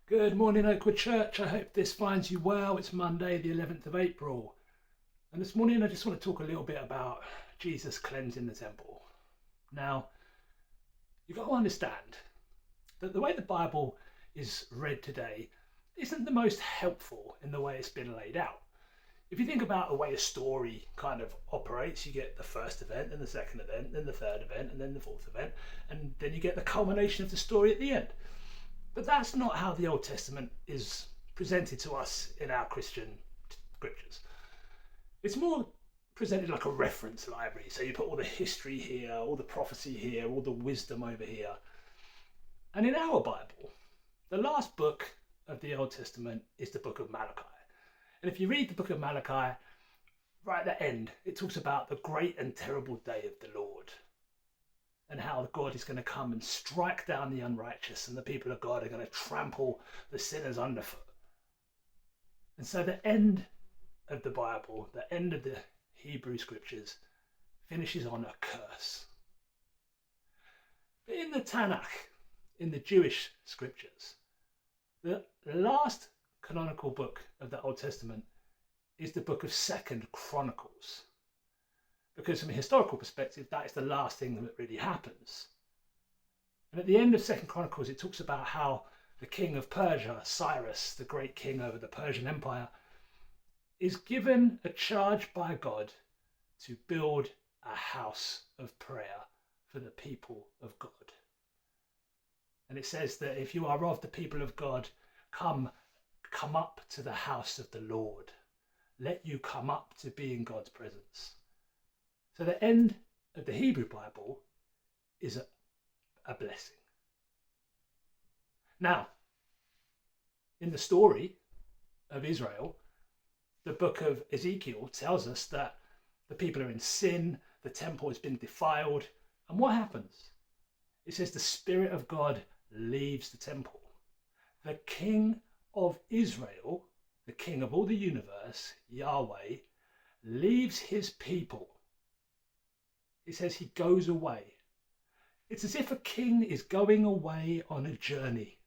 Good morning, Oakwood Church. I hope this finds you well. It's Monday, the 11th of April. And this morning, I just want to talk a little bit about Jesus cleansing the temple. Now, you've got to understand that the way the Bible is read today isn't the most helpful in the way it's been laid out. If you think about the way a story kind of operates, you get the first event, then the second event, then the third event, and then the fourth event, and then you get the culmination of the story at the end. But that's not how the Old Testament is presented to us in our Christian scriptures. It's more presented like a reference library. So you put all the history here, all the prophecy here, all the wisdom over here. And in our Bible, the last book of the Old Testament is the book of Malachi. And if you read the book of Malachi, right at the end, it talks about the great and terrible day of the Lord, and how God is going to come and strike down the unrighteous, and the people of God are going to trample the sinners underfoot. And so the end of the Bible, the end of the Hebrew scriptures, finishes on a curse. But in the Tanakh, in the Jewish scriptures, the last canonical book of the Old Testament is the book of Second Chronicles. Because from a historical perspective, that is the last thing that really happens. And at the end of Second Chronicles, it talks about how the king of Persia, Cyrus, the great king over the Persian Empire, is given a charge by God to build a house of prayer for the people of God. And it says that if you are of the people of God, come up to the house of the Lord. Let you come up to be in God's presence. So the end of the Hebrew Bible is a blessing. Now, in the story of Israel, the book of Ezekiel tells us that the people are in sin, the temple has been defiled, and what happens? It says the Spirit of God leaves the temple. The King of Israel, the King of all the universe, Yahweh, leaves his people. It says he goes away. It's as if a king is going away on a journey.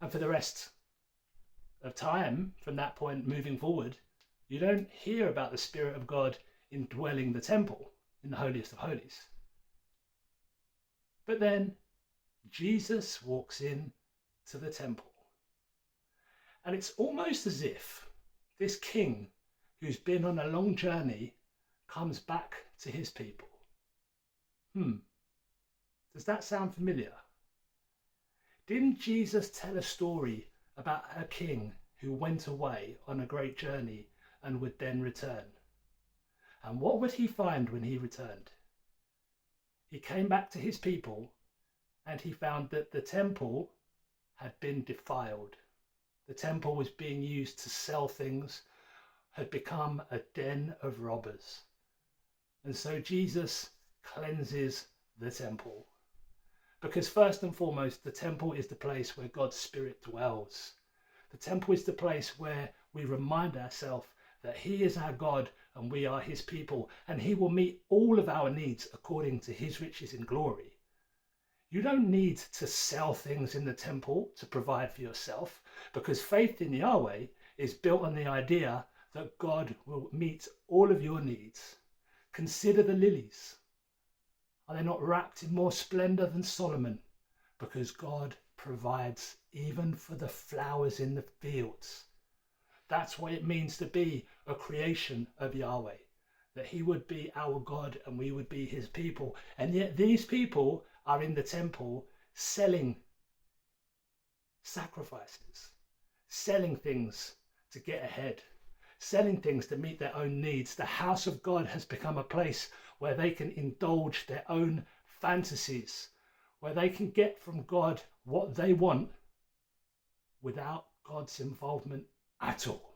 And for the rest of time, from that point moving forward, you don't hear about the Spirit of God indwelling the temple in the holiest of holies. But then Jesus walks in to the temple. And it's almost as if this king who's been on a long journey comes back to his people. Does that sound familiar? Didn't Jesus tell a story about a king who went away on a great journey and would then return? And what would he find when he returned? He came back to his people and he found that the temple had been defiled. The temple was being used to sell things, had become a den of robbers. And so Jesus cleanses the temple. Because first and foremost, the temple is the place where God's Spirit dwells. The temple is the place where we remind ourselves that he is our God and we are his people, and he will meet all of our needs according to his riches in glory. You don't need to sell things in the temple to provide for yourself, because faith in Yahweh is built on the idea that God will meet all of your needs. Consider the lilies. Are they not wrapped in more splendor than Solomon? Because God provides even for the flowers in the fields. That's what it means to be a creation of Yahweh, that he would be our God and we would be his people. And yet these people are in the temple selling sacrifices, selling things to get ahead, selling things to meet their own needs. The house of God has become a place where they can indulge their own fantasies, where they can get from God what they want without God's involvement at all.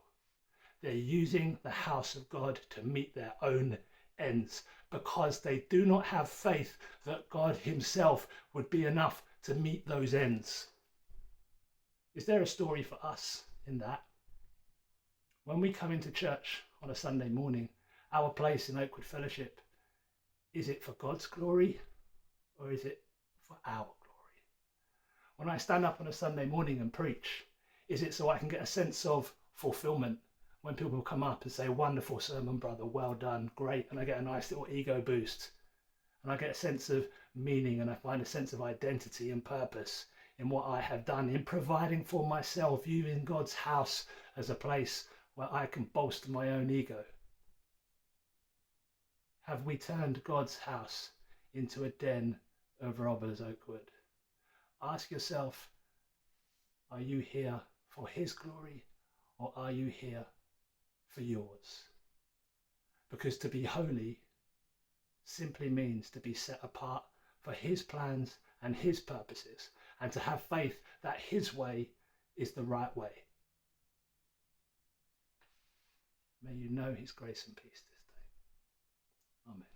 They're using the house of God to meet their own ends because they do not have faith that God himself would be enough to meet those ends. Is there a story for us in that? When we come into church on a Sunday morning, our place in Oakwood Fellowship, is it for God's glory or is it for our glory? When I stand up on a Sunday morning and preach, is it so I can get a sense of fulfillment? When people come up and say, wonderful sermon, brother, well done, great, and I get a nice little ego boost, and I get a sense of meaning, and I find a sense of identity and purpose in what I have done, in providing for myself, using God's house as a place where I can bolster my own ego. Have we turned God's house into a den of robbers, Oakwood? Ask yourself, are you here for his glory, or are you here for yours? Because to be holy simply means to be set apart for his plans and his purposes, and to have faith that his way is the right way. May you know his grace and peace this day. Amen.